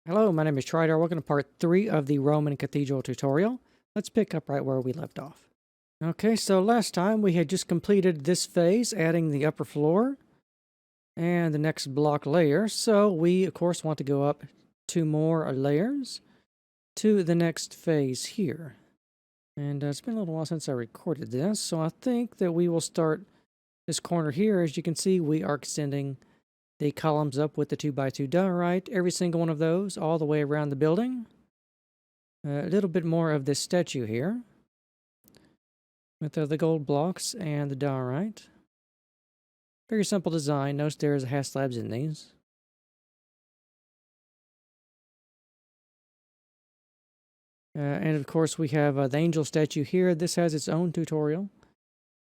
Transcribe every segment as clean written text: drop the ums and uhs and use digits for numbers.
Hello, my name is Trydar. Welcome to part 3 of the Roman Cathedral tutorial. Let's pick up right where we left off. Okay, so last time we had just completed this phase, adding the upper floor and the next block layer. So we, of course, want to go up 2 more layers to the next phase here. And it's been a little while since I recorded this, so I think that we will start this corner here. As you can see, we are extending the columns up with the 2x2 diorite, every single one of those, all the way around the building. A little bit more of this statue here, with the gold blocks and the diorite. Very simple design. No stairs or half slabs in these. And of course we have the angel statue here. This has its own tutorial,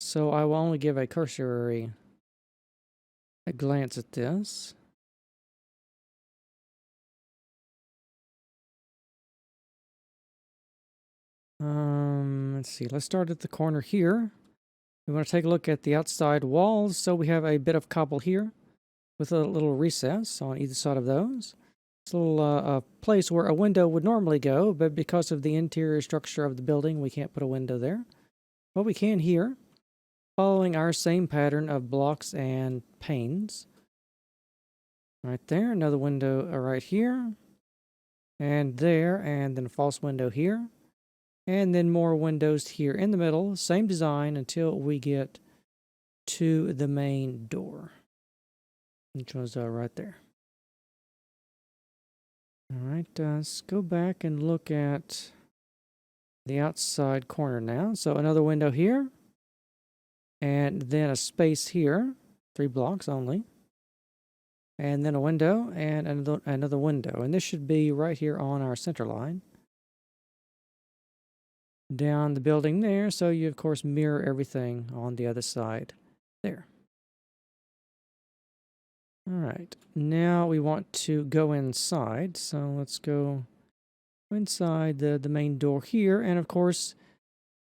so I will only give a cursory glance at this. Let's see. Let's start at the corner here. We want to take a look at the outside walls. So we have a bit of cobble here with a little recess on either side of those. It's a little place where a window would normally go, but because of the interior structure of the building, we can't put a window there. But we can here, following our same pattern of blocks and panes. Right there, another window right here, and there, and then a false window here. And then more windows here in the middle, same design until we get to the main door, which was right there. All right, let's go back and look at the outside corner now. So another window here, and then a space here, 3 blocks only, and then a window and another window. And this should be right here on our center line. Down the building there, so you of course mirror everything on the other side there. All right, now we want to go inside, so let's go inside the main door here. And of course,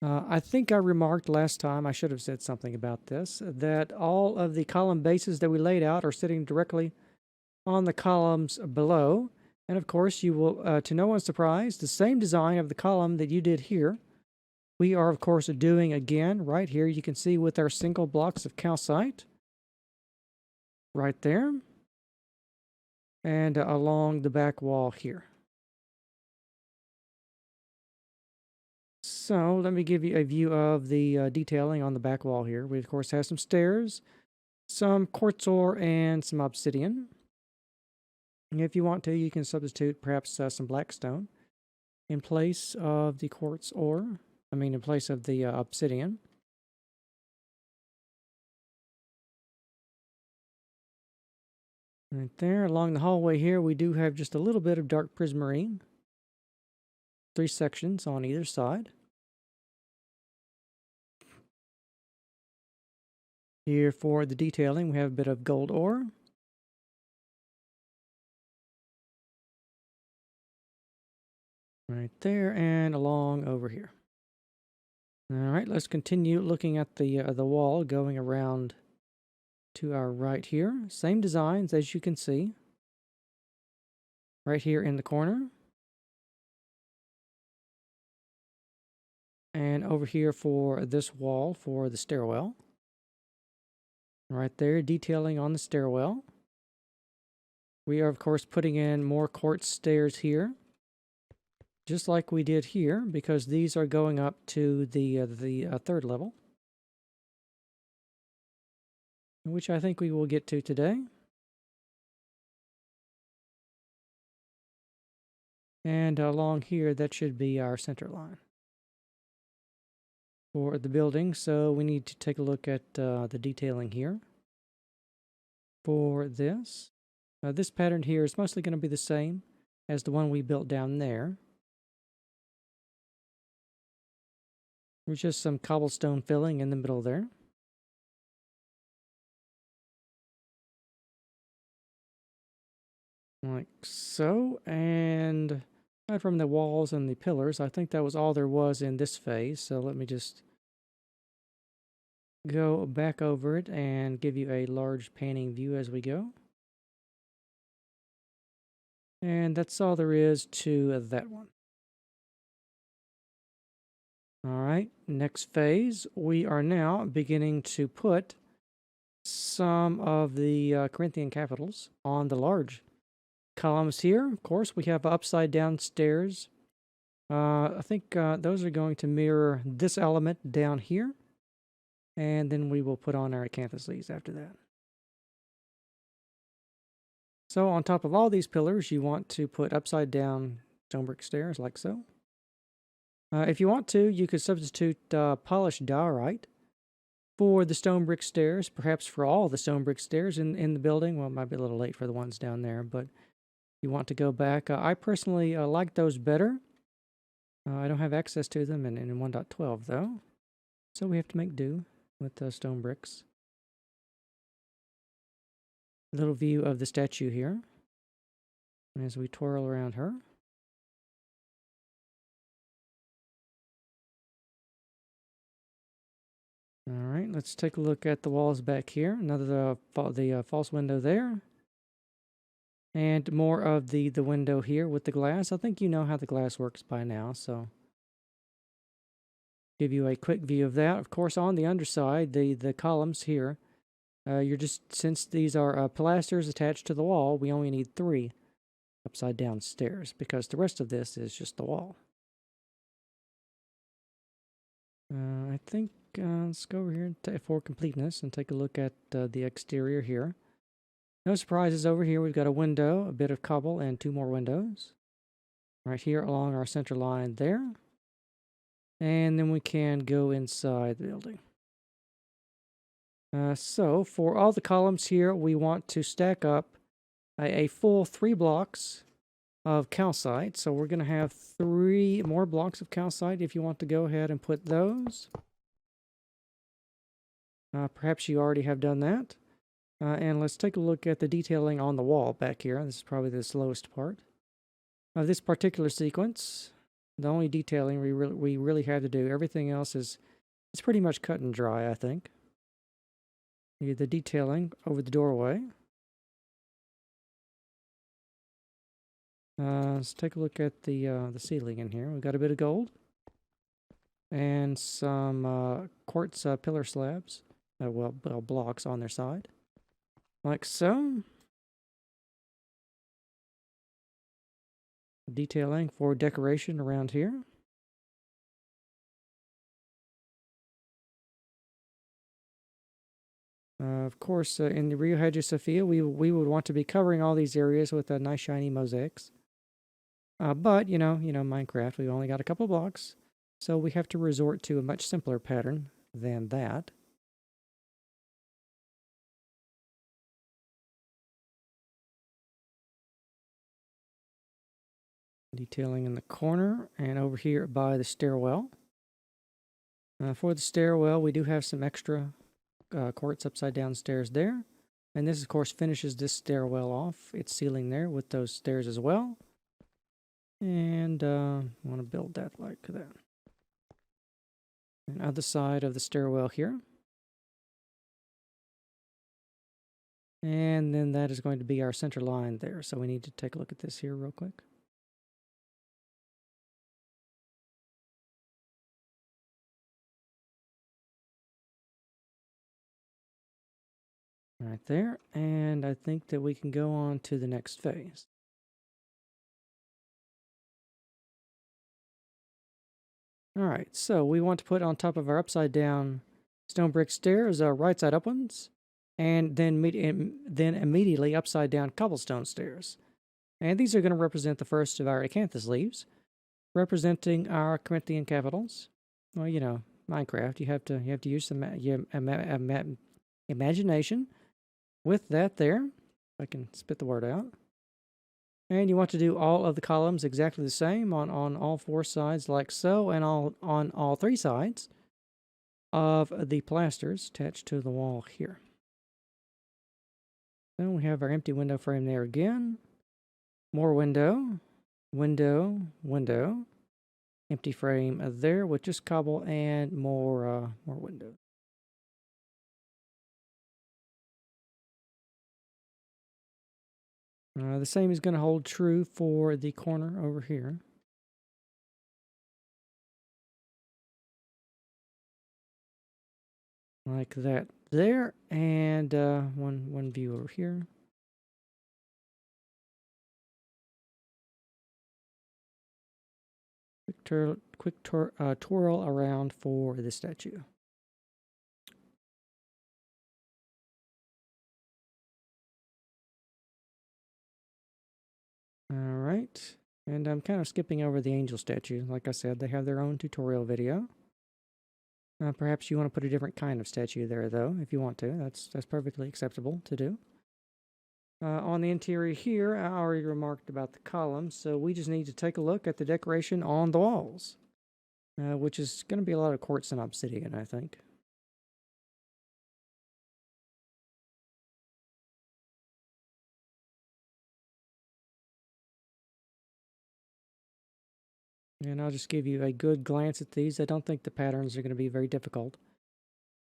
I think I remarked last time, I should have said something about this, that all of the column bases that we laid out are sitting directly on the columns below. And of course, you will, to no one's surprise, the same design of the column that you did here we are, of course, doing again right here. You can see with our single blocks of calcite right there and along the back wall here. So let me give you a view of the detailing on the back wall here. We, of course, have some stairs, some quartz ore, and some obsidian. And if you want to, you can substitute perhaps some blackstone in place of the quartz ore. In place of the obsidian. Right there, along the hallway here, we do have just a little bit of dark prismarine. 3 sections on either side. Here for the detailing, we have a bit of gold ore. Right there, and along over here. All right, let's continue looking at the wall going around to our right here. Same designs as you can see. Right here in the corner. And over here for this wall for the stairwell. Right there, detailing on the stairwell. We are, of course, putting in more quartz stairs here. Just like we did here, because these are going up to the 3rd level, which I think we will get to today. And along here, that should be our center line for the building. So we need to take a look at the detailing here for this. This pattern here is mostly going to be the same as the one we built down there. There's just some cobblestone filling in the middle there. Like so, and aside from the walls and the pillars, I think that was all there was in this phase. So let me just go back over it and give you a large panning view as we go. And that's all there is to that one. All right, next phase, we are now beginning to put some of the Corinthian capitals on the large columns here. Of course, we have upside down stairs. I think those are going to mirror this element down here. And then we will put on our acanthus leaves after that. So on top of all these pillars, you want to put upside down stone brick stairs like so. If you want to, you could substitute polished diorite for the stone brick stairs, perhaps for all the stone brick stairs in the building. Well, it might be a little late for the ones down there, but you want to go back. I personally like those better. I don't have access to them in 1.12 though, so we have to make do with the stone bricks. A little view of the statue here as we twirl around her. All right, let's take a look at the walls back here. Another the false window there. And more of the window here with the glass. I think you know how the glass works by now, so give you a quick view of that. Of course, on the underside, the columns here, since these are pilasters attached to the wall, we only need 3 upside down stairs because the rest of this is just the wall. I think let's go over here for completeness and take a look at the exterior here. No surprises over here. We've got a window, a bit of cobble, and 2 more windows. Right here along our center line there. And then we can go inside the building. So for all the columns here, we want to stack up a full 3 blocks of calcite. So we're going to have 3 more blocks of calcite if you want to go ahead and put those. Perhaps you already have done that. And let's take a look at the detailing on the wall back here. This is probably the slowest part of this particular sequence. The only detailing we really have to do. Everything else is pretty much cut and dry, I think. The detailing over the doorway. Let's take a look at the ceiling in here. We've got a bit of gold and some quartz pillar slabs. Well, blocks on their side, like so. Detailing for decoration around here. Of course, in the Hagia Sophia, we would want to be covering all these areas with nice shiny mosaics. But you know, Minecraft, we've only got a couple blocks, so we have to resort to a much simpler pattern than that. Detailing in the corner and over here by the stairwell. For the stairwell, we do have some extra quartz upside down stairs there. And this, of course, finishes this stairwell off. It's ceiling there with those stairs as well. And I want to build that like that. And other side of the stairwell here. And then that is going to be our center line there. So we need to take a look at this here real quick. Right there. And I think that we can go on to the next phase. All right, so we want to put on top of our upside down stone brick stairs right side up ones, and then immediately upside down cobblestone stairs. And these are going to represent the first of our acanthus leaves, representing our Corinthian capitals. Well, you know, Minecraft, you have to use some imagination with that there. If I can spit the word out. And you want to do all of the columns exactly the same on all 4 sides like so, and on all 3 sides of the pilasters attached to the wall here. Then we have our empty window frame there again. More window, window, window. Empty frame there with just cobble and more windows. The same is going to hold true for the corner over here. Like that there, and one view over here. Quick twirl around for the statue. All right, and I'm kind of skipping over the angel statue. Like I said, they have their own tutorial video. Perhaps you want to put a different kind of statue there, though, if you want to. That's perfectly acceptable to do. On the interior here, I already remarked about the columns, so we just need to take a look at the decoration on the walls, which is going to be a lot of quartz and obsidian, I think. And I'll just give you a good glance at these. I don't think the patterns are going to be very difficult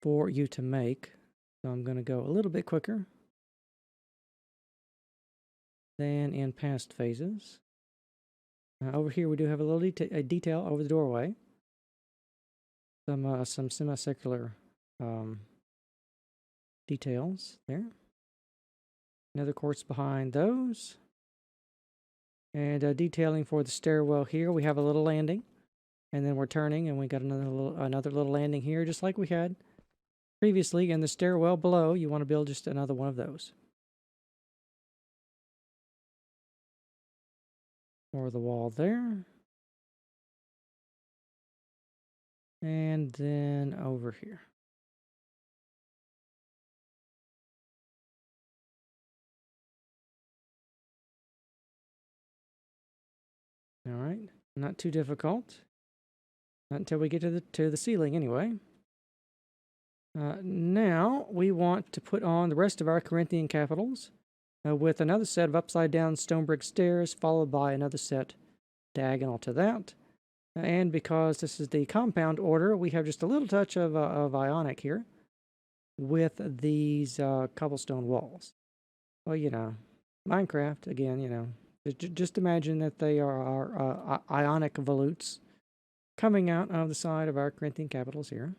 for you to make. So I'm going to go a little bit quicker than in past phases. Over here we do have a little detail over the doorway. Some semicircular details there. Another quartz behind those. And detailing for the stairwell here, we have a little landing, and then we're turning, and we got another little landing here, just like we had previously. In the stairwell below, you want to build just another one of those for the wall there, and then over here. All right, not too difficult. Not until we get to the ceiling, anyway. Now we want to put on the rest of our Corinthian capitals with another set of upside down stone brick stairs, followed by another set diagonal to that. And because this is the compound order, we have just a little touch of ionic here with these cobblestone walls. Well, you know, Minecraft, again, you know, just imagine that they are our ionic volutes coming out of the side of our Corinthian capitals here.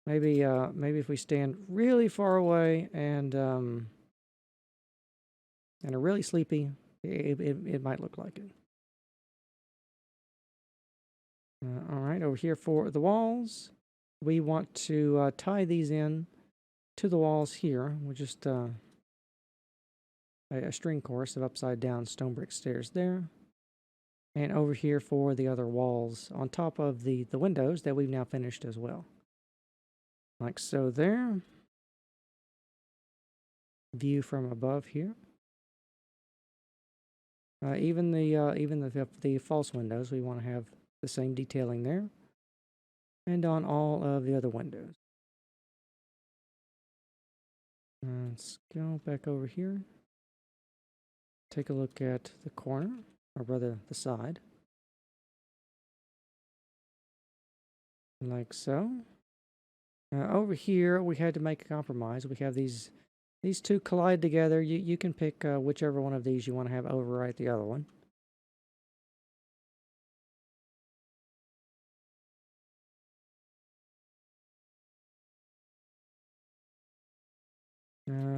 Maybe if we stand really far away and are really sleepy, it might look like it. All right, over here for the walls, we want to tie these in to the walls here with just a string course of upside down stone brick stairs there. And over here for the other walls on top of the windows that we've now finished as well. Like so there. View from above here. Even the false windows, we want to have the same detailing there. And on all of the other windows. Let's go back over here. Take a look at the corner, or rather the side. Like so. Over here, we had to make a compromise. We have these two collide together. You can pick whichever one of these you want to have overwrite the other one.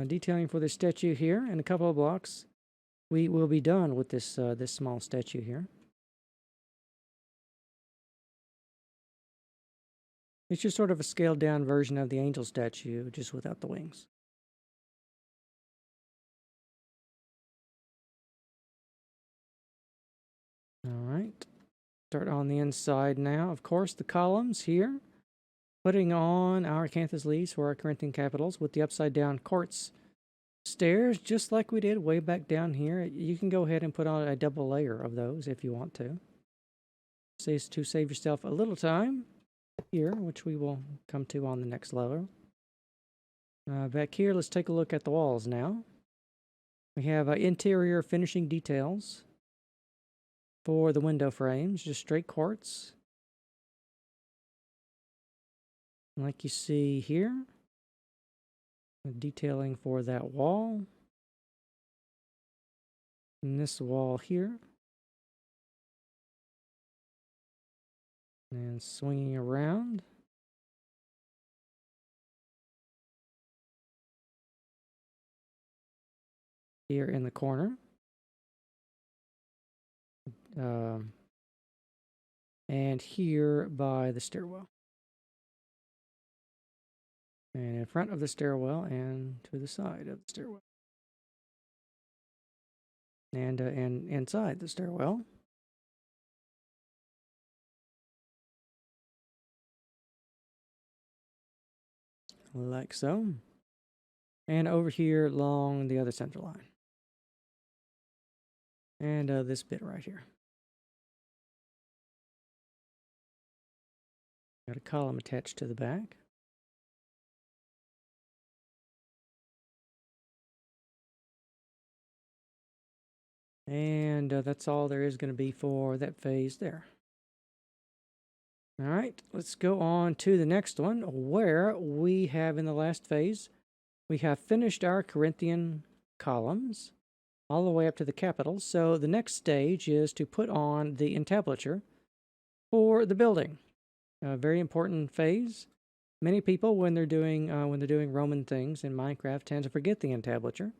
Detailing for the statue here in a couple of blocks. We will be done with this this small statue here. It's just sort of a scaled down version of the angel statue, just without the wings. All right. Start on the inside now. Of course, the columns here. Putting on our Acanthus leaves for our Corinthian capitals with the upside down quartz stairs, just like we did way back down here. You can go ahead and put on a double layer of those if you want to. To save yourself a little time here, which we will come to on the next level. Back here, let's take a look at the walls now. We have interior finishing details for the window frames, just straight quartz. Like you see here, detailing for that wall. in this wall here. And swinging around. Here in the corner. And here by the stairwell. And in front of the stairwell and to the side of the stairwell. And inside the stairwell. Like so. And over here along the other center line. And this bit right here. Got a column attached to the back. And that's all there is going to be for that phase there. All right, let's go on to the next one, where we have in the last phase, we have finished our Corinthian columns all the way up to the capital. So the next stage is to put on the entablature for the building. A very important phase. Many people, when they're doing Roman things in Minecraft, tend to forget the entablature,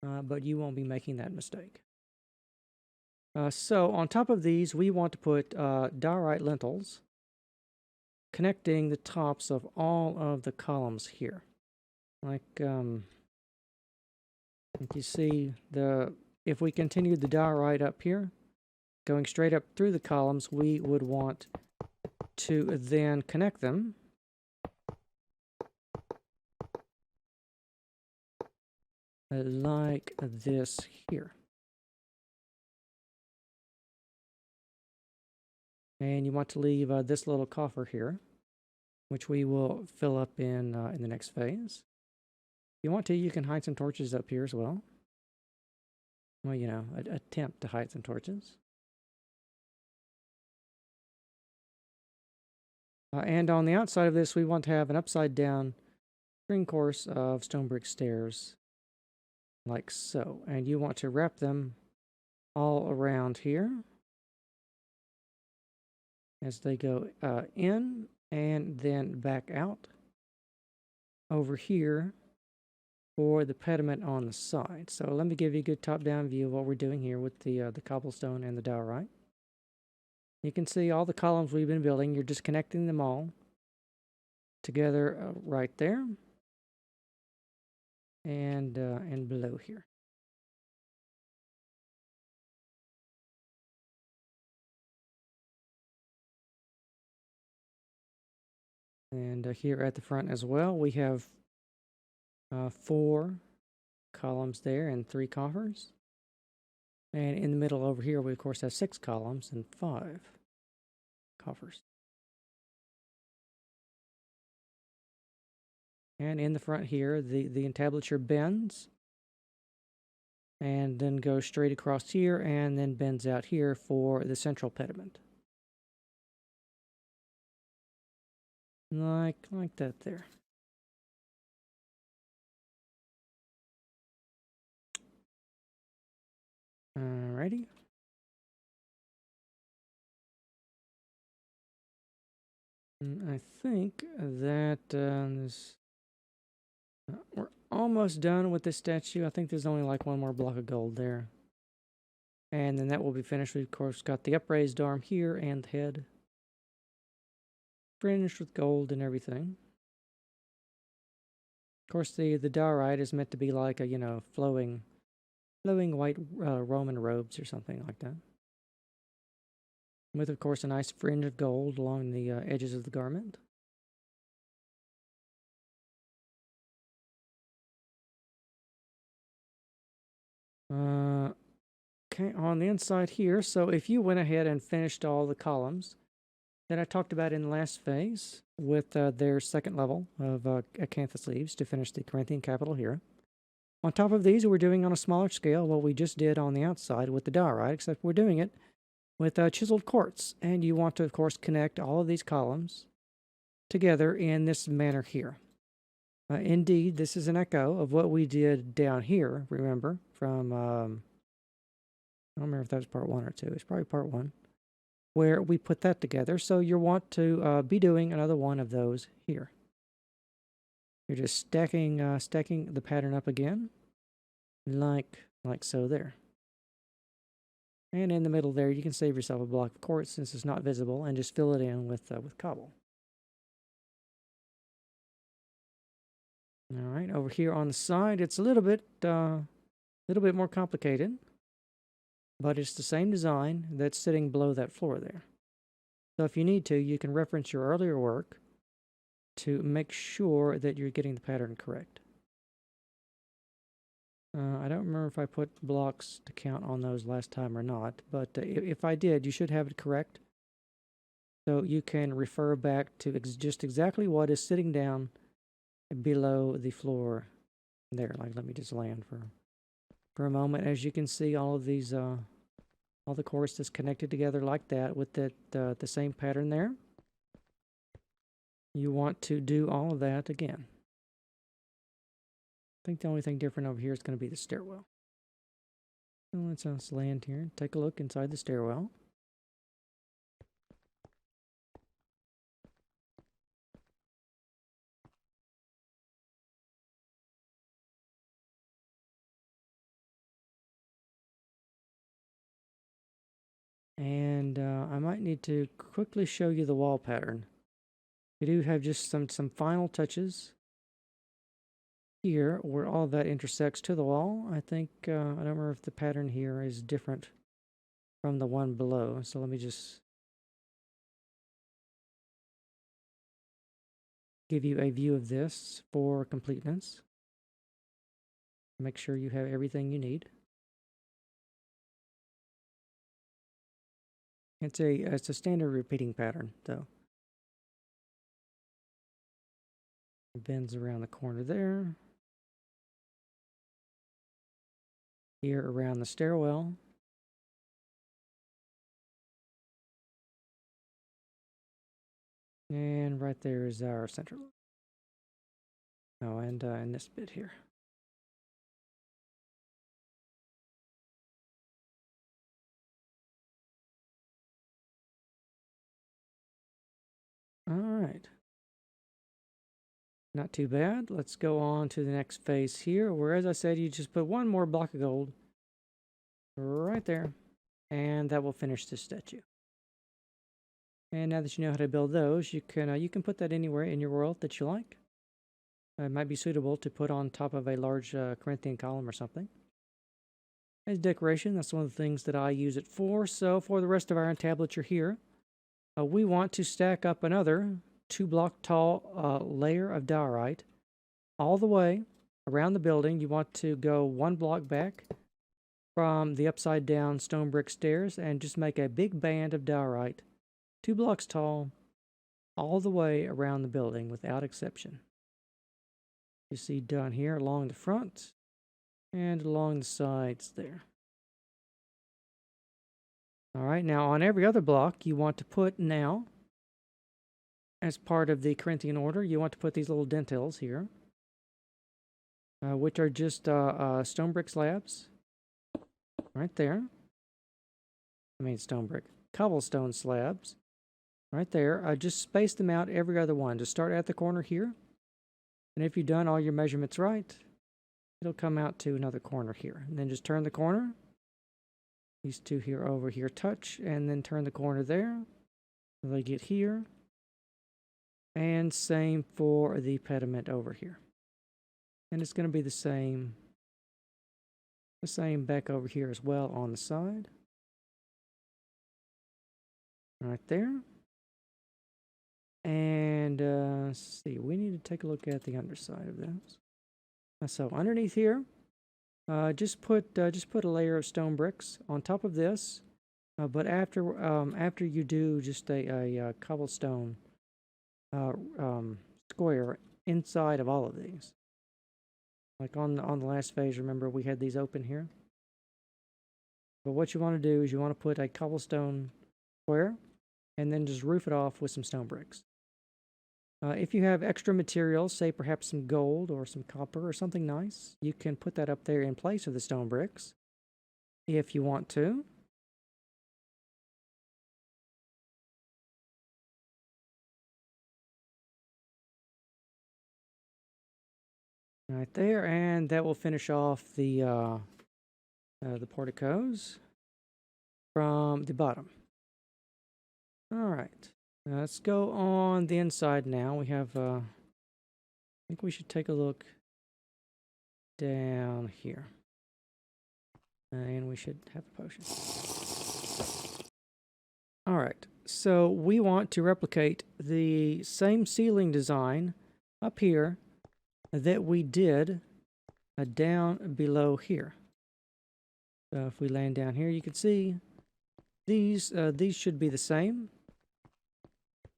but you won't be making that mistake. So on top of these, we want to put diorite lintels connecting the tops of all of the columns here. Like you see, if we continued the diorite up here, going straight up through the columns, we would want to then connect them like this here. And you want to leave this little coffer here, which we will fill up in the next phase. If you want to, you can hide some torches up here as well. Well, you know, attempt to hide some torches. And on the outside of this, we want to have an upside-down string course of stone brick stairs, like so. And you want to wrap them all around here as they go in and then back out over here for the pediment on the side. So let me give you a good top-down view of what we're doing here with the cobblestone and the diorite. You can see all the columns we've been building. You're just connecting them all together right there and below here. And here at the front as well, we have 4 columns there and 3 coffers. And in the middle over here, we of course have 6 columns and 5 coffers. And in the front here, the entablature bends and then goes straight across here and then bends out here for the central pediment. Like that there. Alrighty. I think that we're almost done with this statue. I think there's only like one more block of gold there. And then that will be finished. We, of course, got the upraised arm here and the head. Fringed with gold and everything. Of course, the diorite is meant to be like a, you know, flowing white Roman robes or something like that. With, of course, a nice fringe of gold along the edges of the garment. Okay, on the inside here, so if you went ahead and finished all the columns that I talked about in the last phase with their second level of Acanthus leaves to finish the Corinthian capital here. On top of these, we're doing on a smaller scale what we just did on the outside with the diorite, except we're doing it with chiseled quartz. And you want to, of course, connect all of these columns together in this manner here. Indeed, this is an echo of what we did down here, remember, from I don't remember if that was part 1 or 2. It's probably part 1, where we put that together. So you'll want to be doing another one of those here. You're just stacking the pattern up again, like so there. And in the middle there, you can save yourself a block of quartz since it's not visible, and just fill it in with cobble. All right, over here on the side, it's a little bit more complicated, but it's the same design that's sitting below that floor there. So if you need to, you can reference your earlier work to make sure that you're getting the pattern correct. I don't remember if I put blocks to count on those last time or not, but if I did, you should have it correct. So you can refer back to just exactly what is sitting down below the floor there. Like, let me just land for a moment. As you can see, all of these, all the quartz is connected together like that with the same pattern there. You want to do all of that again. I think the only thing different over here is going to be the stairwell. So let's land here and take a look inside the stairwell. And I might need to quickly show you the wall pattern. We do have just some final touches here where all that intersects to the wall. I think, I don't remember if the pattern here is different from the one below. So let me just give you a view of this for completeness. Make sure you have everything you need. It's a standard repeating pattern, though. It bends around the corner there. Here around the stairwell. And right there is our center. Oh, and this bit here. All right. Not too bad. Let's go on to the next phase here, where, as I said, you just put one more block of gold right there, and that will finish this statue. And now that you know how to build those, you can put that anywhere in your world that you like. It might be suitable to put on top of a large Corinthian column or something. As decoration, that's one of the things that I use it for. So for the rest of our entablature here, we want to stack up another 2-block tall layer of diorite all the way around the building. You want to go 1 block back from the upside down stone brick stairs and just make a big band of diorite, 2 blocks tall, all the way around the building without exception. You see down here along the front and along the sides there. All right, now on every other block, you want to put now, as part of the Corinthian order, you want to put these little dentils here, which are just stone brick slabs, right there. I mean stone brick, cobblestone slabs, right there. Just space them out every other one. Just start at the corner here, and if you've done all your measurements right, it'll come out to another corner here. And then just turn the corner. These two here over here touch, and then turn the corner there. They get here. And same for the pediment over here. And it's going to be the same back over here as well on the side. Right there. And let's see, we need to take a look at the underside of this. So underneath here, just put a layer of stone bricks on top of this. But after you do just a cobblestone square inside of all of these. Like on the last phase, remember we had these open here. But what you want to do is you want to put a cobblestone square and then just roof it off with some stone bricks. If you have extra materials, say perhaps some gold or some copper or something nice, you can put that up there in place of the stone bricks. if you want to. Right there, and that will finish off the porticos from the bottom. All right, let's go on the inside now. We have, I think we should take a look down here. And we should have a potion. All right, so we want to replicate the same ceiling design up here that we did down below here. So if we land down here, you can see these should be the same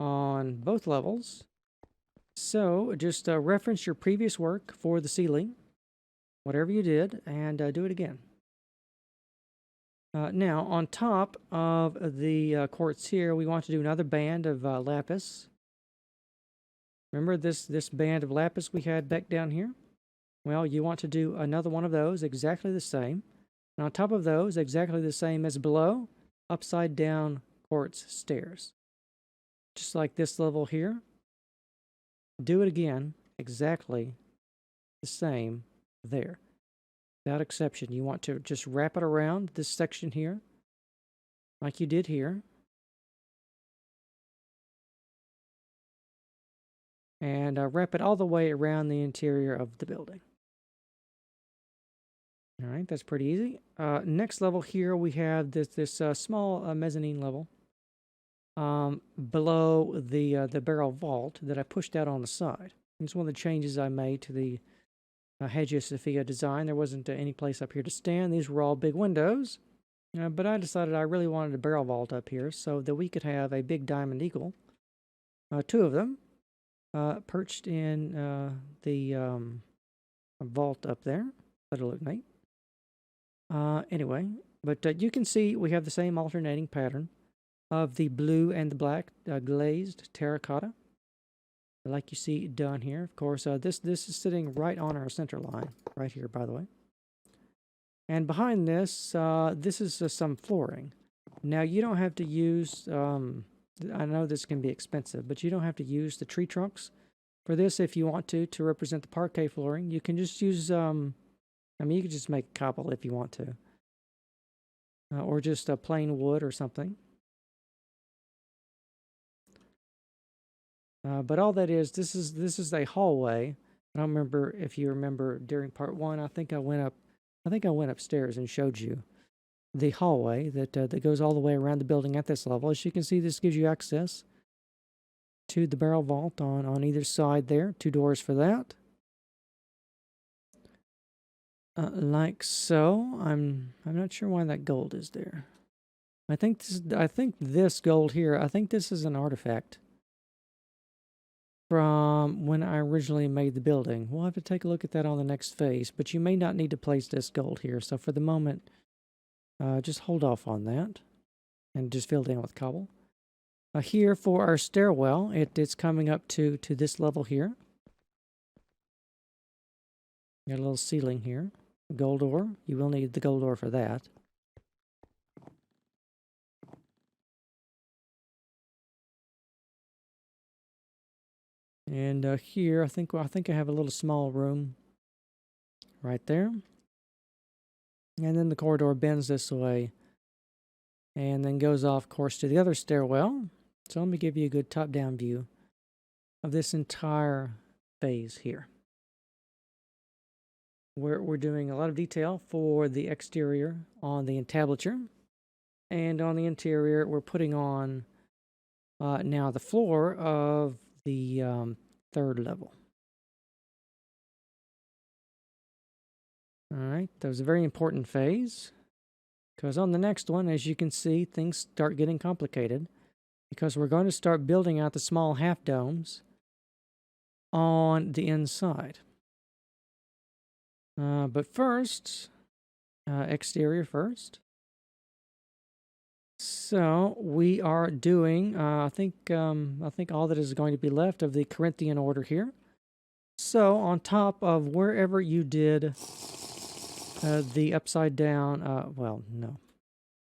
on both levels. So just reference your previous work for the ceiling, whatever you did, and do it again. Now, on top of the quartz here, we want to do another band of lapis. Remember this band of lapis we had back down here? Well, you want to do another one of those, exactly the same. And on top of those, exactly the same as below, upside down quartz stairs. Just like this level here. Do it again, exactly the same there. Without exception, you want to just wrap it around this section here, like you did here. And wrap it all the way around the interior of the building. All right, that's pretty easy. Next level here, we have this small mezzanine level below the barrel vault that I pushed out on the side. It's one of the changes I made to the Hagia Sophia design. There wasn't any place up here to stand. These were all big windows. But I decided I really wanted a barrel vault up here so that we could have a big diamond eagle. Two of them perched in the vault up there. That'll look neat. Anyway, but you can see we have the same alternating pattern of the blue and the black glazed terracotta, like you see done here. Of course, this is sitting right on our center line, right here, by the way. And behind this, this is some flooring. Now, you don't have to use, I know this can be expensive, but you don't have to use the tree trunks for this if you want to represent the parquet flooring. You can just use, I mean, you can just make cobble if you want to. Or just plain wood or something. But all that is, this is a hallway. I don't remember if you remember during part one. I think I went upstairs and showed you the hallway that goes all the way around the building at this level. As you can see, this gives you access to the barrel vault on either side there. 2 doors for that. Like so. I'm not sure why that gold is there. I think this gold here, I think this is an artifact from when I originally made the building. We'll have to take a look at that on the next phase, but you may not need to place this gold here. So for the moment, just hold off on that and just fill it in with cobble. Here for our stairwell, it's coming up to this level here. Got a little ceiling here. Gold ore. You will need the gold ore for that. And here, I think I have a little small room right there. And then the corridor bends this way and then goes off course to the other stairwell. So let me give you a good top-down view of this entire phase here. We're doing a lot of detail for the exterior on the entablature. And on the interior, we're putting on now the floor of the 3rd level. All right, that was a very important phase, because on the next one, as you can see, things start getting complicated, because we're going to start building out the small half domes on the inside. But first, exterior first. So we are doing, I think all that is going to be left of the Corinthian order here. So on top of wherever you did the upside down, well, no,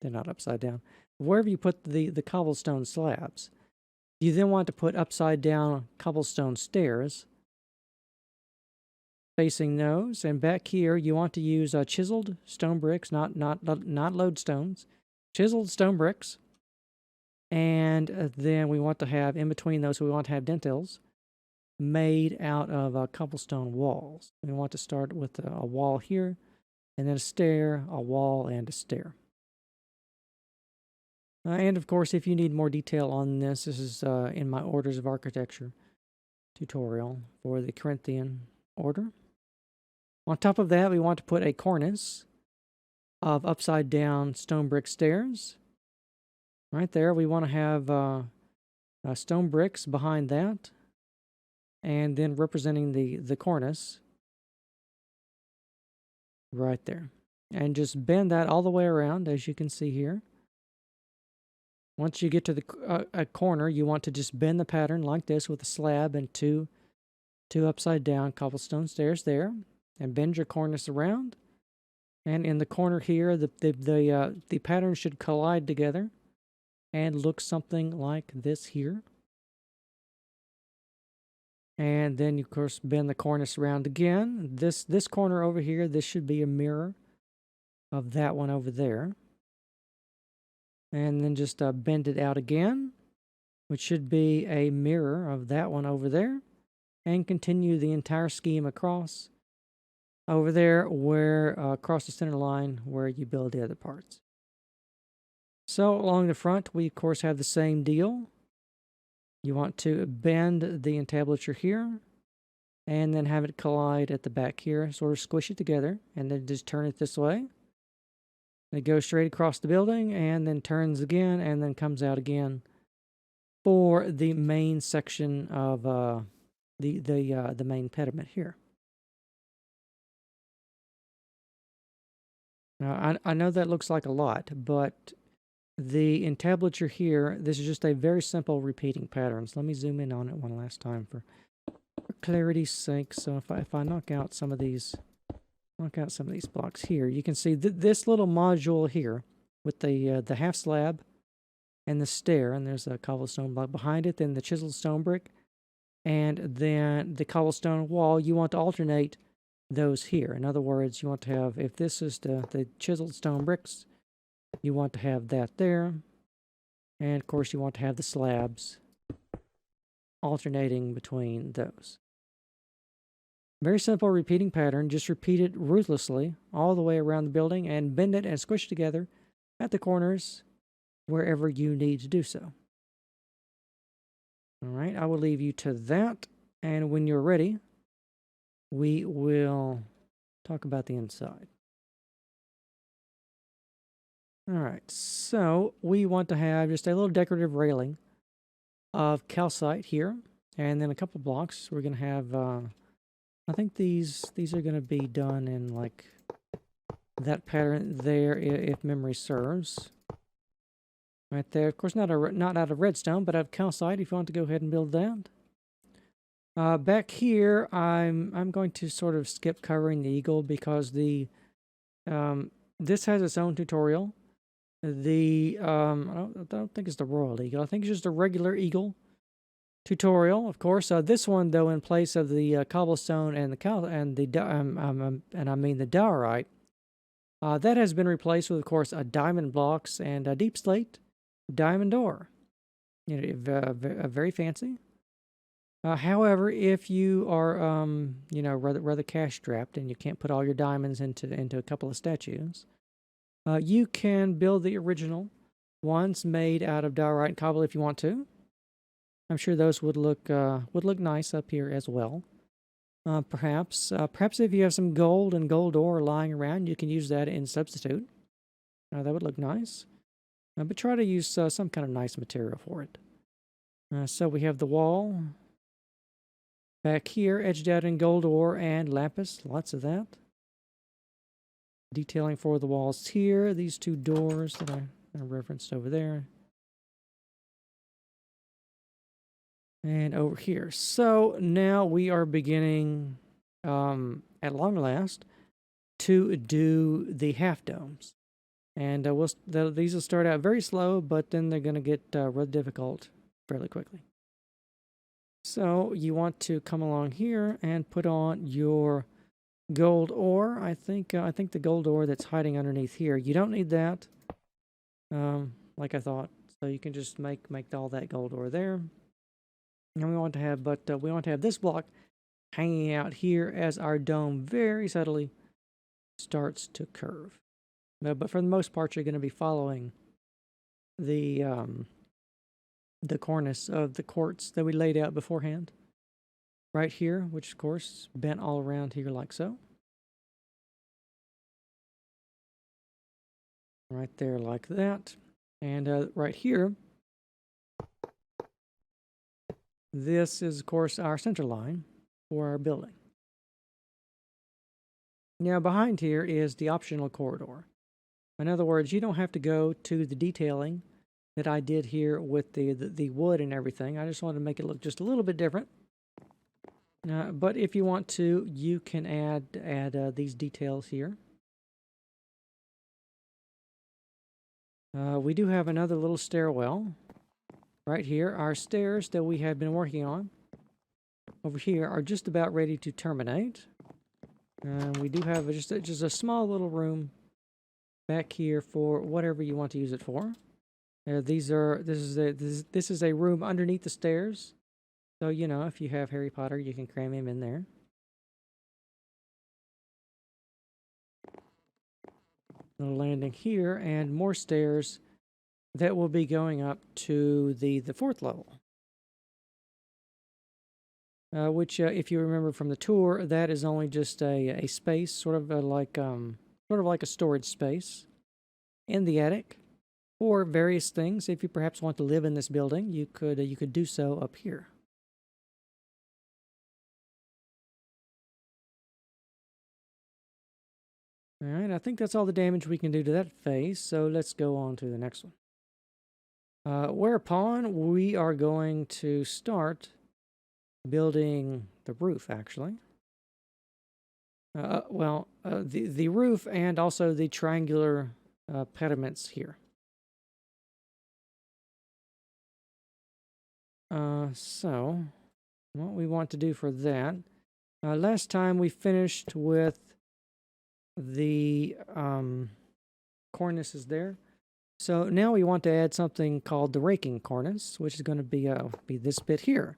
they're not upside down. Wherever you put the cobblestone slabs, you then want to put upside down cobblestone stairs facing those, and back here you want to use chiseled stone bricks, not lodestones, chiseled stone bricks, and then we want to have in between those we want to have dentils made out of cobblestone walls. We want to start with a wall here, and then a stair, a wall, and a stair. And of course, if you need more detail on this, this is in my Orders of Architecture tutorial for the Corinthian order. On top of that, we want to put a cornice of upside down stone brick stairs. Right there, we want to have stone bricks behind that, and then representing the cornice right there. And just bend that all the way around, as you can see here. Once you get to the a corner, you want to just bend the pattern like this with a slab and two upside down cobblestone stairs there, and bend your cornice around. And in the corner here, the pattern should collide together and look something like this here. And then, of course, bend the cornice around again. This corner over here, this should be a mirror of that one over there. And then just bend it out again, which should be a mirror of that one over there. And continue the entire scheme across over there where across the center line where you build the other parts. So along the front, we of course have the same deal. You want to bend the entablature here, and then have it collide at the back here, sort of squish it together, and then just turn it this way. It goes straight across the building, and then turns again, and then comes out again for the main section of the main pediment here. Now, I know that looks like a lot, but the entablature here, this is just a very simple repeating pattern. So let me zoom in on it one last time for clarity's sake. So if I knock out some of these blocks here, you can see this little module here with the half slab and the stair, and there's a cobblestone block behind it, then the chiseled stone brick, and then the cobblestone wall. You want to alternate those here. In other words, you want to have, if this is the chiseled stone bricks, you want to have that there. And of course, you want to have the slabs alternating between those. Very simple repeating pattern. Just repeat it ruthlessly all the way around the building and bend it and squish together at the corners wherever you need to do so. All right, I will leave you to that. And when you're ready, we will talk about the inside. All right, so we want to have just a little decorative railing of calcite here, and then a couple blocks. We're going to have, I think these are going to be done in like that pattern there, if memory serves. Right there, of course, not out of redstone, but out of calcite. If you want to go ahead and build that. Back here, I'm going to sort of skip covering the eagle because this has its own tutorial. I don't think it's the royal eagle. I think it's just a regular eagle tutorial. Of course, this one though, in place of the cobblestone and the diorite, that has been replaced with, of course, diamond blocks and a deep slate diamond door. You know, very fancy. However, if you are, you know, rather cash strapped and you can't put all your diamonds into a couple of statues, you can build the original ones made out of diorite and cobble if you want to. I'm sure those would look nice up here as well. Perhaps if you have some gold and gold ore lying around, you can use that in substitute. That would look nice. But try to use some kind of nice material for it. So we have the wall back here, edged out in gold ore and lapis, lots of that. Detailing for the walls here, these two doors that I referenced over there. And over here. So now we are beginning, at long last, to do the half domes. And these will start out very slow, but then they're going to get really difficult fairly quickly. So you want to come along here and put on your gold ore. I think the gold ore that's hiding underneath here. You don't need that, like I thought. So you can just make all that gold ore there. And we want to have, we want to have this block hanging out here as our dome very subtly starts to curve. But for the most part, you're going to be following the cornice of the quartz that we laid out beforehand. Right here, which of course bent all around here like so. Right there like that. And right here, this is of course our center line for our building. Now behind here is the optional corridor. In other words, you don't have to go to the detailing that I did here with the wood and everything. I just wanted to make it look just a little bit different. But if you want to, you can add these details here. We do have another little stairwell right here. Our stairs that we had been working on over here are just about ready to terminate. And we do have just a small little room back here for whatever you want to use it for. This is a room underneath the stairs. So, you know, if you have Harry Potter, you can cram him in there. Little landing here and more stairs that will be going up to the fourth level. Which, if you remember from the tour, that is only just a space, sort of like a storage space in the attic for various things. If you perhaps want to live in this building, you could do so up here. All right, I think that's all the damage we can do to that phase, so let's go on to the next one. Whereupon we are going to start building the roof, actually. The roof and also the triangular pediments here. So, what we want to do for that, last time we finished with the cornices there. So now we want to add something called the raking cornice, which is going to be this bit here.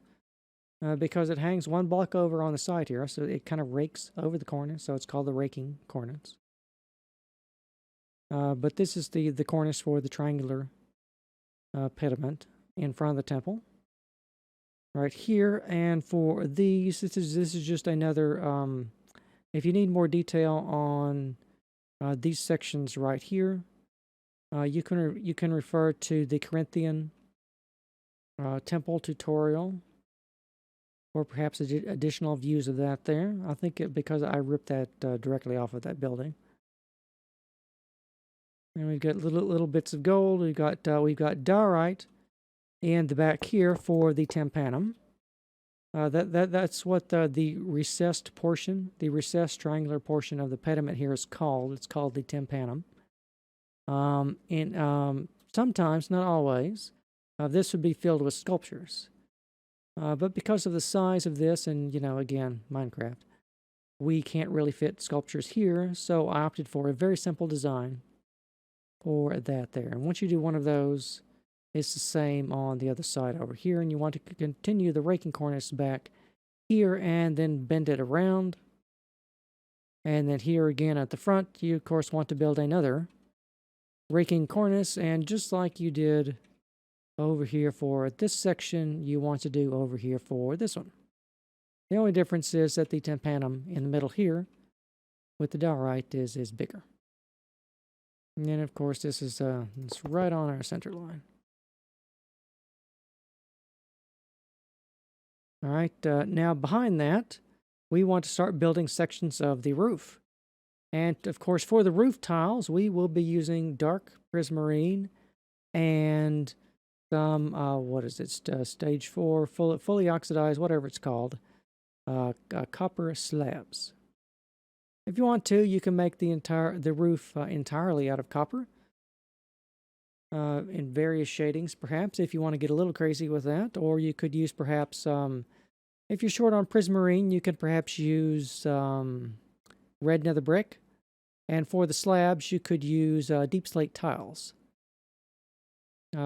Because it hangs one block over on the side here, so it kind of rakes over the cornice, so it's called the raking cornice. But this is the cornice for the triangular pediment in front of the temple. Right here, and for these, this is just another, if you need more detail on these sections right here, you can refer to the Corinthian temple tutorial, or perhaps additional views of that there. I think because I ripped that directly off of that building. And we've got little bits of gold. We've got diorite in the back here for the tympanum. That's what the recessed portion, the recessed triangular portion of the pediment here is called. It's called the tympanum. Sometimes, not always, this would be filled with sculptures. But because of the size of this, and, you know, again, Minecraft, we can't really fit sculptures here, so I opted for a very simple design for that there. And once you do one of those, it's the same on the other side over here, and you want to continue the raking cornice back here and then bend it around. And then here again at the front, you, of course, want to build another raking cornice, and just like you did over here for this section, you want to do over here for this one. The only difference is that the tympanum in the middle here with the diorite is bigger. And then, of course, this is it's right on our center line. All right, now behind that, we want to start building sections of the roof. And, of course, for the roof tiles, we will be using dark prismarine and some, what is it, stage 4, fully oxidized, whatever it's called, copper slabs. If you want to, you can make the roof entirely out of copper. In various shadings, perhaps, if you want to get a little crazy with that. Or you could use perhaps, if you're short on prismarine, you could perhaps use red nether brick. And for the slabs, you could use deep slate tiles.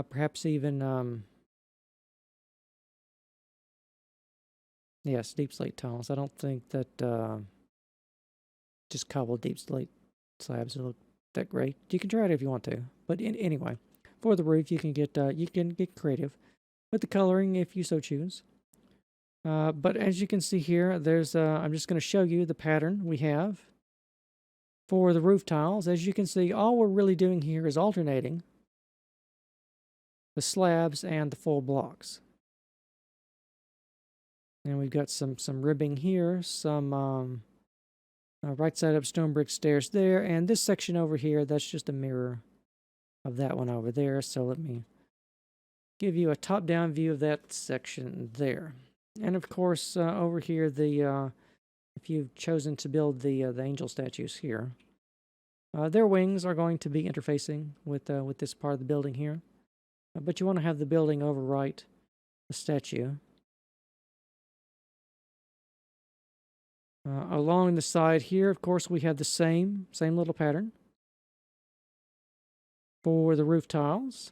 Perhaps even, yes, deep slate tiles. I don't think that just cobbled deep slate slabs will look that great. You can try it if you want to. But anyway, for the roof, you can get creative with the coloring if you so choose. But as you can see here, there's I'm just going to show you the pattern we have for the roof tiles. As you can see, all we're really doing here is alternating the slabs and the full blocks. And we've got some ribbing here, some right side up stone brick stairs there, and this section over here, that's just a mirror of that one over there. So let me give you a top-down view of that section there. And of course, over here, if you've chosen to build the angel statues here, their wings are going to be interfacing with this part of the building here. But you want to have the building overwrite the statue. Along the side here, of course, we have the same little pattern for the roof tiles.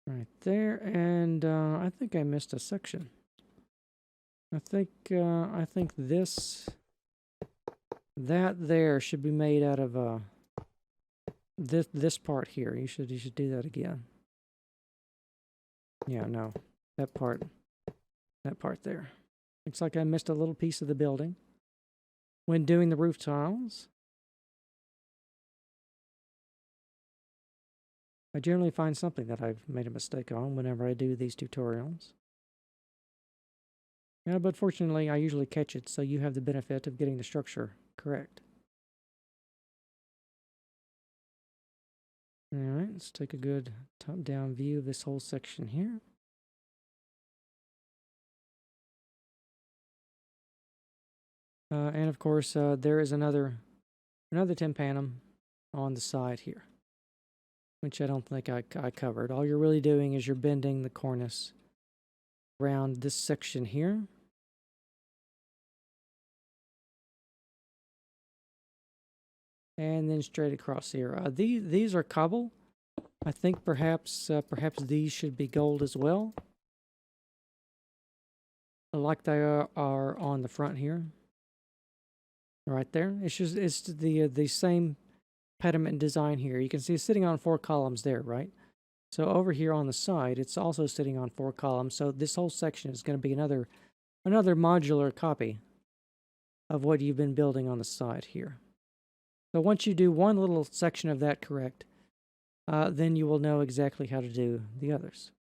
Right there, and I think I missed a section. I think that there should be made out of this part here. You should do that again. Yeah, no, that part there. Looks like I missed a little piece of the building when doing the roof tiles. I generally find something that I've made a mistake on whenever I do these tutorials. Yeah, but fortunately, I usually catch it, so you have the benefit of getting the structure correct. Alright, let's take a good top-down view of this whole section here. And of course, there is another tympanum on the side here, which I don't think I covered. All you're really doing is you're bending the cornice around this section here. And then straight across here. These are cobble. I think perhaps these should be gold as well, like they are on the front here. Right there. It's the same pediment design here. You can see it's sitting on 4 columns there, right? So over here on the side, it's also sitting on 4 columns. So this whole section is going to be another modular copy of what you've been building on the side here. So once you do one little section of that correct, then you will know exactly how to do the others.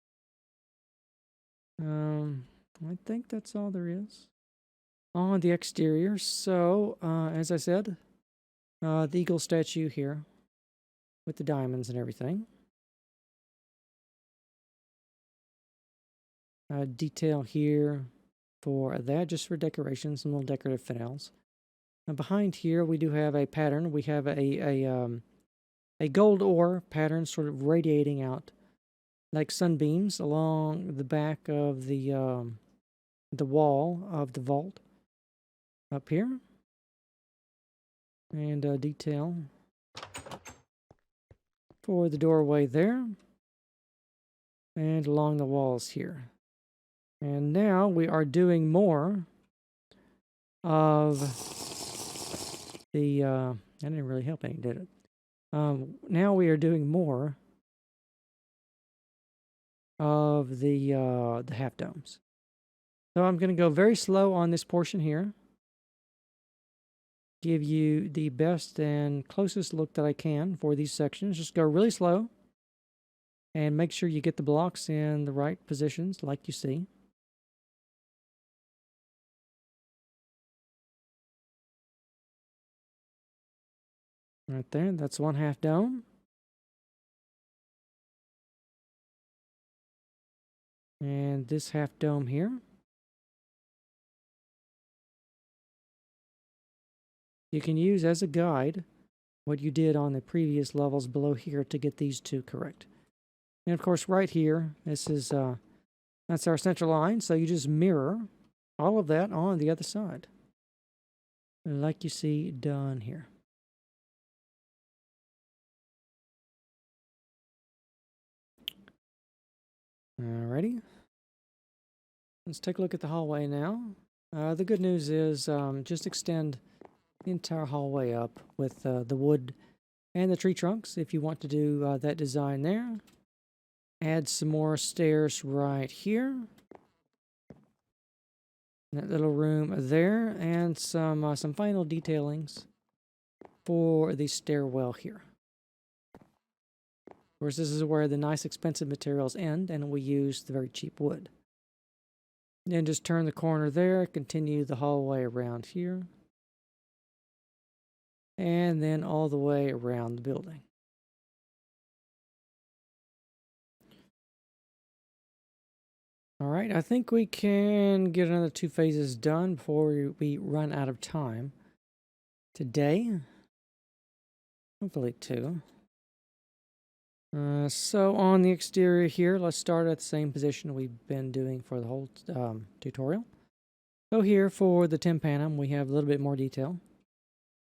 I think that's all there is on the exterior. So, as I said, the eagle statue here with the diamonds and everything. Detail here for that, just for decoration, some little decorative finales. And behind here, we do have a pattern. We have a gold ore pattern sort of radiating out like sunbeams along the back of the wall of the vault up here. And detail for the doorway there. And along the walls here. And now we are doing more of the, that didn't really help any, did it? Now we are doing more of the half domes. So I'm going to go very slow on this portion here. Give you the best and closest look that I can for these sections. Just go really slow. And make sure you get the blocks in the right positions like you see. Right there, that's one half dome. And this half dome here. You can use as a guide what you did on the previous levels below here to get these two correct. And of course right here, this is that's our central line, so you just mirror all of that on the other side. Like you see done here. Alrighty. Let's take a look at the hallway now. The good news is just extend the entire hallway up with the wood and the tree trunks if you want to do that design there. Add some more stairs right here. That little room there, and some final detailings for the stairwell here. Of course, this is where the nice expensive materials end, and we use the very cheap wood. Then just turn the corner there, continue the hallway around here, and then all the way around the building. All right, I think we can get another 2 phases done before we run out of time today. Hopefully 2. So on the exterior here, let's start at the same position we've been doing for the whole tutorial. So here for the tympanum, we have a little bit more detail.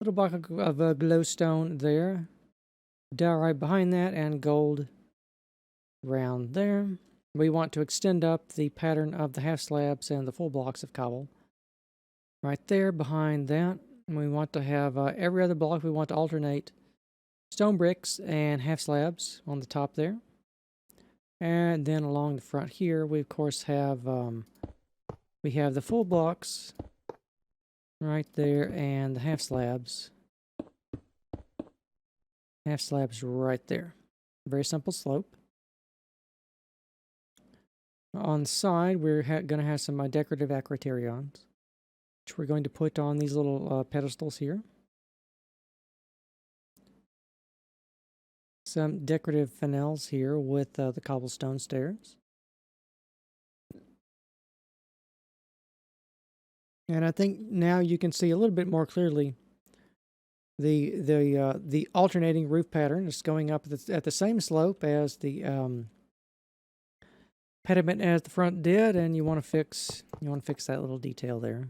Little block of glowstone there, diorite behind that, and gold around there. We want to extend up the pattern of the half slabs and the full blocks of cobble. Right there behind that, we want to have every other block, we want to alternate stone bricks and half slabs on the top there. And then along the front here, we of course have the full blocks right there and the half slabs. Half slabs right there. Very simple slope. On the side, we're going to have some decorative acroterions, which we're going to put on these little pedestals here. Some decorative finials here with the cobblestone stairs. And I think now you can see a little bit more clearly the alternating roof pattern is going up at the same slope as the pediment as the front did, and you want to fix that little detail there.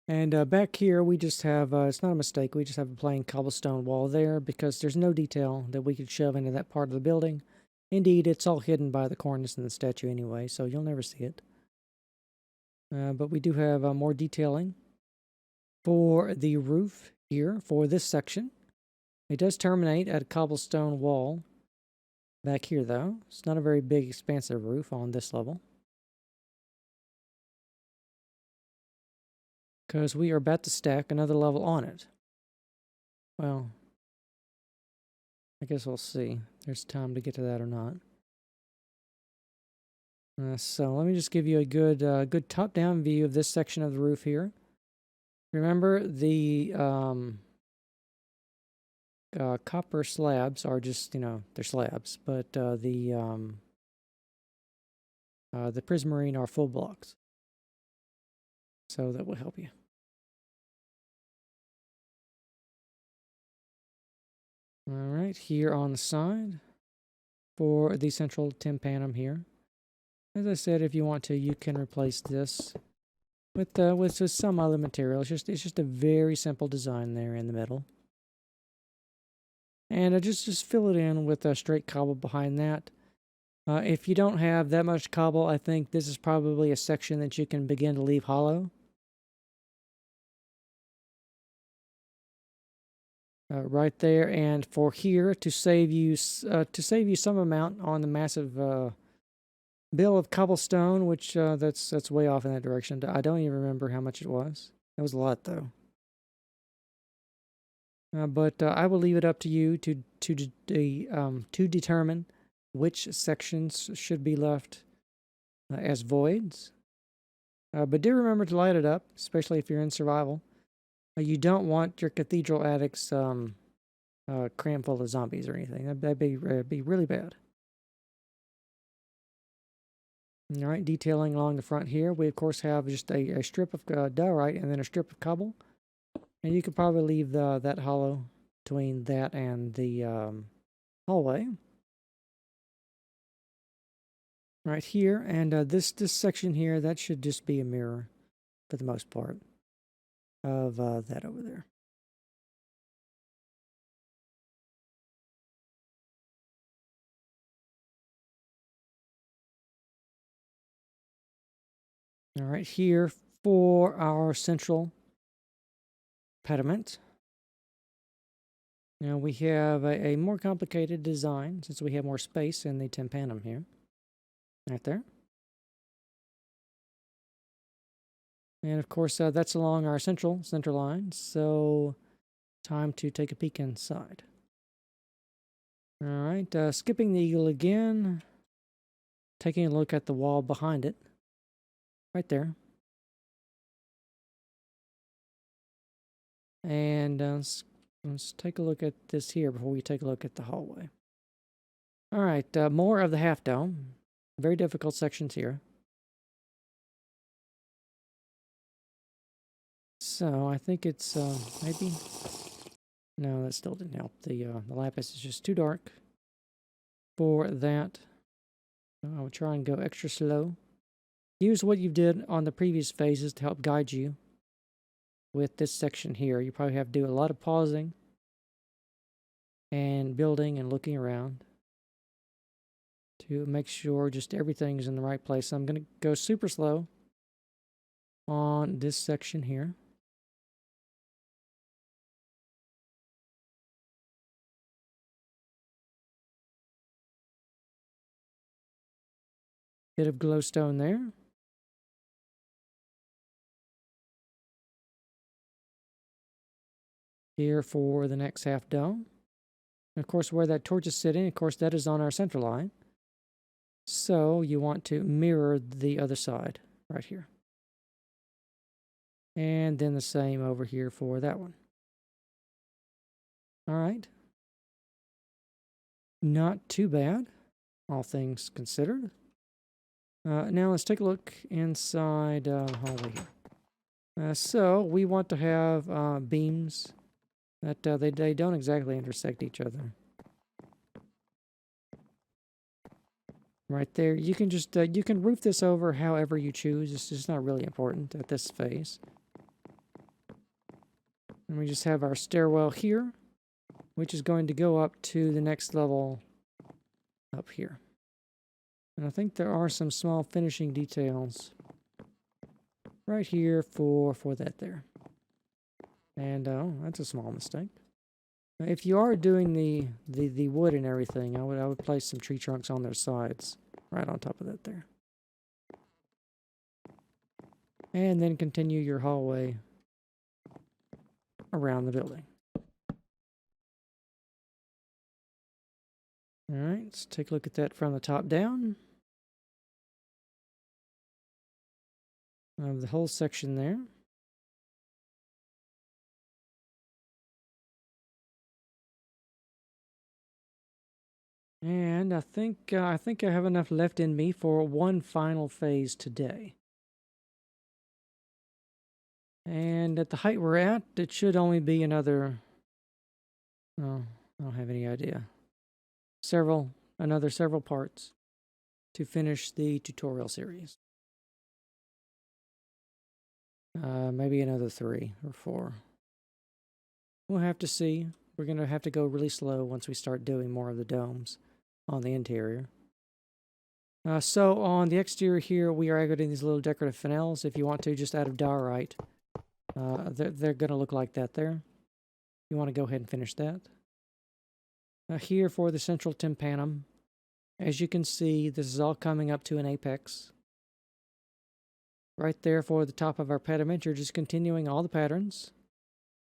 And back here, we just have, it's not a mistake, we just have a plain cobblestone wall there because there's no detail that we could shove into that part of the building. Indeed, it's all hidden by the cornice and the statue anyway, so you'll never see it. But we do have more detailing for the roof here for this section. It does terminate at a cobblestone wall back here, though. It's not a very big, expansive roof on this level, because we are about to stack another level on it. Well, I guess we'll see. There's time to get to that or not. So let me just give you a good top-down view of this section of the roof here. Remember, the copper slabs are just, they're slabs, but the prismarine are full blocks. So that will help you. All right, here on the side for the central tympanum here. As I said, if you want to, you can replace this with just some other material. It's just a very simple design there in the middle. And just fill it in with a straight cobble behind that. If you don't have that much cobble, I think this is probably a section that you can begin to leave hollow. Right there, and for here to save you some amount on the massive bill of cobblestone, which that's way off in that direction. I don't even remember how much it was. It was a lot though. But I will leave it up to you to determine which sections should be left as voids. But do remember to light it up, especially if you're in survival. You don't want your cathedral attics crammed full of zombies or anything. That'd be really bad. All right, detailing along the front here, we of course have just a strip of diorite and then a strip of cobble. And you could probably leave that hollow between that and the hallway. Right here, and this section here, that should just be a mirror for the most part of that over there. All right, here for our central pediment. Now we have a more complicated design since we have more space in the tympanum here. Right there. And of course, that's along our center line. So time to take a peek inside. All right, skipping the eagle again. Taking a look at the wall behind it. Right there. And let's take a look at this here before we take a look at the hallway. All right, more of the half dome. Very difficult sections here. So I think it's maybe... No, that still didn't help. The lapis is just too dark for that. I would try and go extra slow. Use what you did on the previous phases to help guide you with this section here. You probably have to do a lot of pausing and building and looking around to make sure just everything's in the right place. So I'm going to go super slow on this section here. Bit of glowstone there. Here for the next half dome. And of course, where that torch is sitting, of course, that is on our center line. So you want to mirror the other side right here. And then the same over here for that one. All right. Not too bad, all things considered. Now let's take a look inside the hallway here. So we want to have beams that they don't exactly intersect each other. Right there. You can just you can roof this over however you choose. It's just not really important at this phase. And we just have our stairwell here, which is going to go up to the next level up here. And I think there are some small finishing details right here for that there. And oh, that's a small mistake. If you are doing the wood and everything, I would place some tree trunks on their sides, right on top of that there. And then continue your hallway around the building. All right, let's take a look at that from the top down. Of the whole section there. And I think I have enough left in me for one final phase today. And at the height we're at, it should only be another... Oh, I don't have any idea. Another several parts to finish the tutorial series. Maybe another 3 or 4. We'll have to see. We're going to have to go really slow once we start doing more of the domes on the interior. So on the exterior here, we are adding these little decorative finials. If you want to, just out of diorite. They're going to look like that there. You want to go ahead and finish that. Here for the central tympanum. As you can see, this is all coming up to an apex. Right there for the top of our pediment, you're just continuing all the patterns,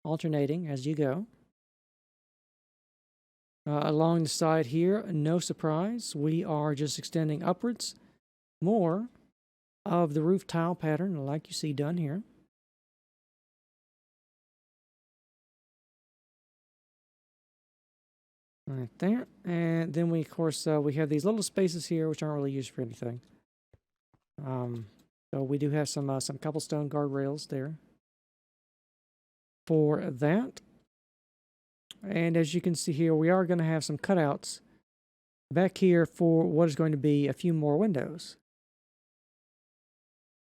alternating as you go. Along the side here, no surprise, we are just extending upwards more of the roof tile pattern like you see done here. Right there. And then we, of course, we have these little spaces here which aren't really used for anything. So we do have some cobblestone guardrails there for that. And as you can see here, we are going to have some cutouts back here for what is going to be a few more windows,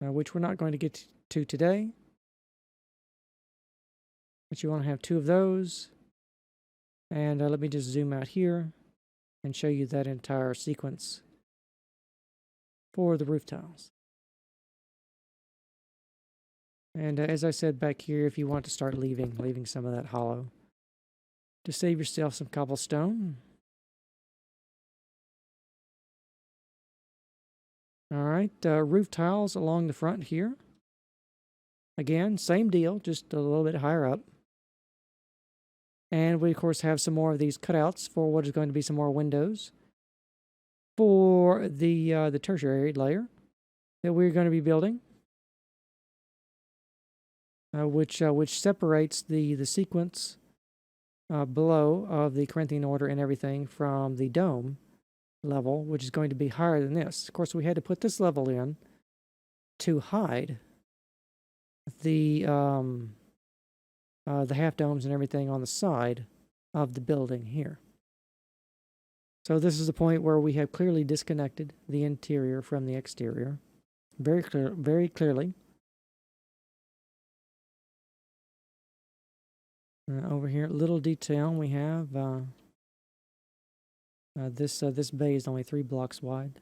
which we're not going to get to today. But you want to have 2 of those. And let me just zoom out here and show you that entire sequence for the roof tiles. And as I said back here, if you want to start leaving some of that hollow to save yourself some cobblestone. All right, roof tiles along the front here. Again, same deal, just a little bit higher up. And we, of course, have some more of these cutouts for what is going to be some more windows for the tertiary layer that we're going to be building, which separates the sequence below of the Corinthian order and everything from the dome level, which is going to be higher than this. Of course, we had to put this level in to hide the half domes and everything on the side of the building here. So this is the point where we have clearly disconnected the interior from the exterior, very clearly. Over here, little detail, we have this bay is only 3 blocks wide.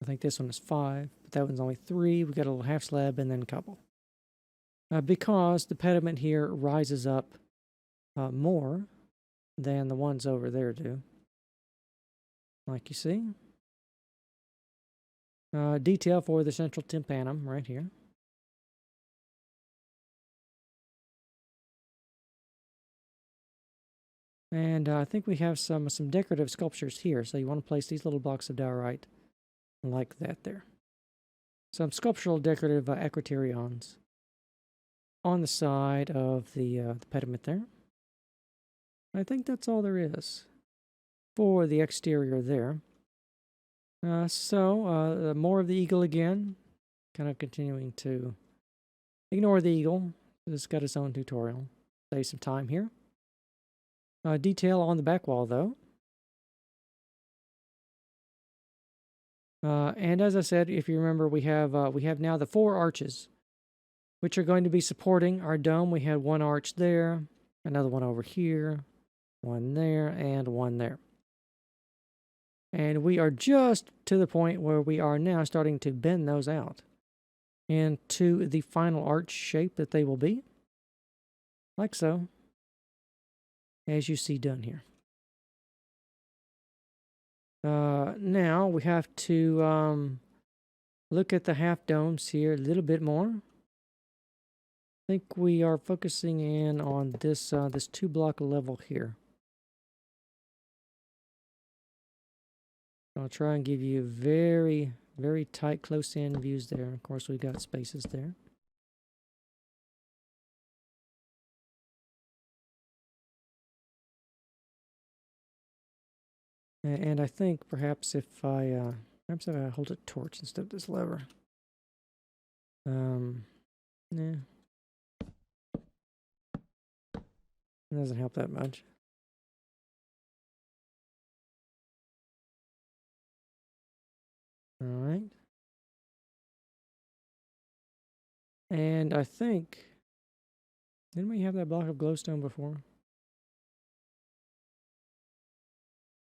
I think this one is 5, but that one's only 3. We got a little half slab and then cobble. Because the pediment here rises up more than the ones over there do. Like you see. Detail for the central tympanum right here. And I think we have some decorative sculptures here. So you want to place these little blocks of diorite like that there. Some sculptural decorative aquaterions on the side of the pediment there. I think that's all there is for the exterior there. So more of the eagle again. Kind of continuing to ignore the eagle. It's got its own tutorial. Save some time here. Detail on the back wall though. And as I said, if you remember, we have now the 4 arches, which are going to be supporting our dome. We had 1 arch there, another one over here, 1 there, and 1 there. And we are just to the point where we are now starting to bend those out into the final arch shape that they will be, like so, as you see done here. Now we have to look at the half domes here a little bit more. I think we are focusing in on this 2 block level here. I'll try and give you very, very tight, close-in views there. Of course, we've got spaces there. And I think perhaps if I hold a torch instead of this lever. Yeah. It doesn't help that much. All right. And I think, didn't we have that block of glowstone before?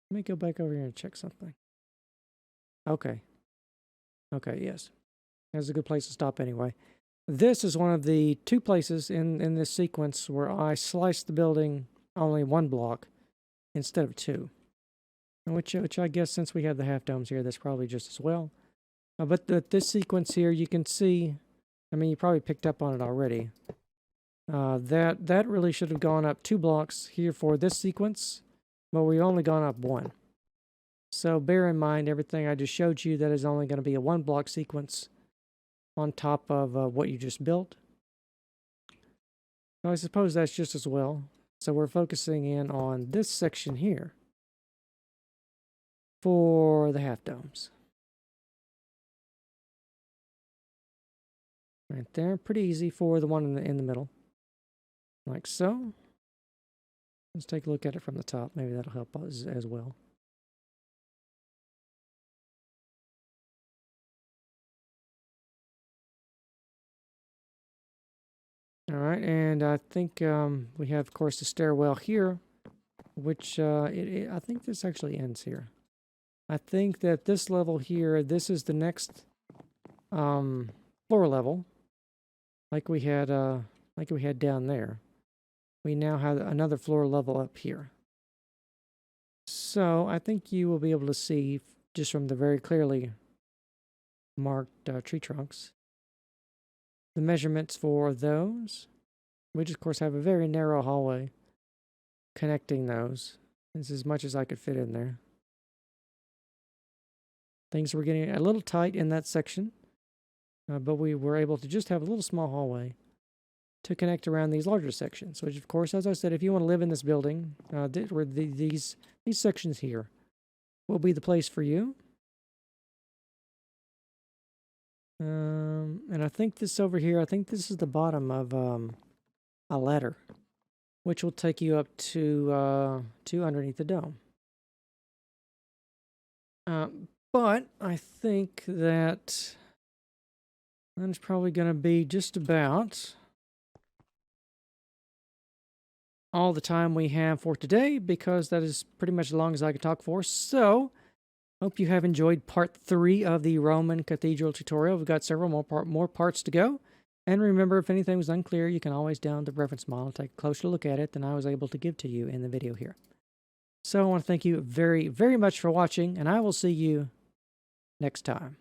Let me go back over here and check something. Okay. Okay, yes. That's a good place to stop anyway. This is one of the 2 places in this sequence where I sliced the building only 1 block instead of 2. Which I guess since we have the half domes here, that's probably just as well. But this sequence here, you can see, I mean, you probably picked up on it already. That really should have gone up 2 blocks here for this sequence, but we've only gone up 1. So bear in mind everything I just showed you, that is only going to be a 1 block sequence on top of what you just built. So I suppose that's just as well. So we're focusing in on this section here for the half domes. Right there, pretty easy for the one in the middle. Like so. Let's take a look at it from the top. Maybe that'll help us as well. All right, and I think we have, of course, the stairwell here, which I think this actually ends here. I think that this level here, this is the next floor level, like we had down there. We now have another floor level up here. So I think you will be able to see just from the very clearly marked tree trunks the measurements for those. We just, of course, have a very narrow hallway connecting those. This is as much as I could fit in there. Things were getting a little tight in that section, but we were able to just have a little small hallway to connect around these larger sections. Which, of course, as I said, if you want to live in this building, these sections here will be the place for you. And I think this over here, I think this is the bottom of a ladder, which will take you up to underneath the dome. But I think that's probably going to be just about all the time we have for today, because that is pretty much as long as I can talk for. So, hope you have enjoyed part 3 of the Roman Cathedral tutorial. We've got several more parts to go. And remember, if anything was unclear, you can always download the reference model and take a closer look at it than I was able to give to you in the video here. So I want to thank you very, very much for watching, and I will see you next time.